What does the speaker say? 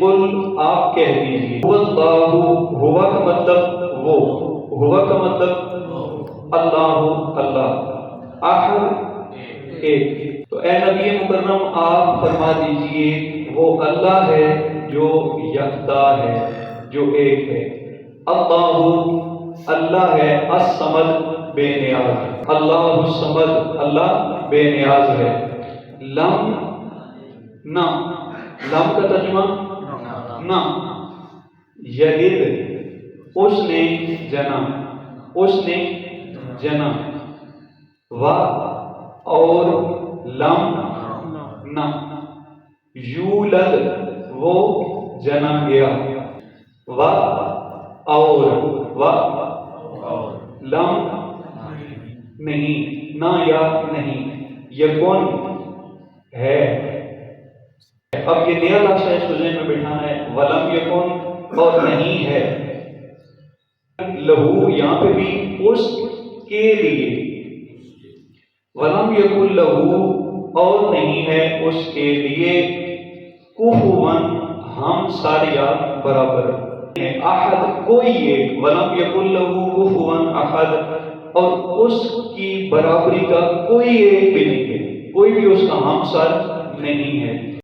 قل آپ کہہ دیجیے، اللہ ہوا کا مطلب وہ، ہوا کا مطلب اللہ اللہ، احد ایک۔ تو اے نبی مکرم آپ فرما دیجیے وہ اللہ ہے جو یکتا ہے، جو ایک ہے۔ اللہ اللہ ہے، الصمد بے نیاز، اللہ الصمد اللہ بے نیاز ہے۔ لم نہ، لم کا ترجمہ نہ، یلد اس نے جنا، اس نے جنا، و اور لم نہ، یولد وہ جنا گیا، و اور لم نہیں، نہ یا نہیں، یکن ہے۔ اب یہ نیا لفظ ہے، اس کو ذہن میں بٹھانا ہے، ولم یکن اور نہیں ہے، لہو یہاں پہ بھی اس کے لیے، ولم یکن لہو اور نہیں ہے اس کے لیے، کفواً ہم سار یا برابر، احد کوئی ایک، ولم یکن لہو کفواً احد، اور اس کی برابری کا کوئی ایک بھی نہیں ہے، کوئی بھی اس کا ہمسر نہیں ہے۔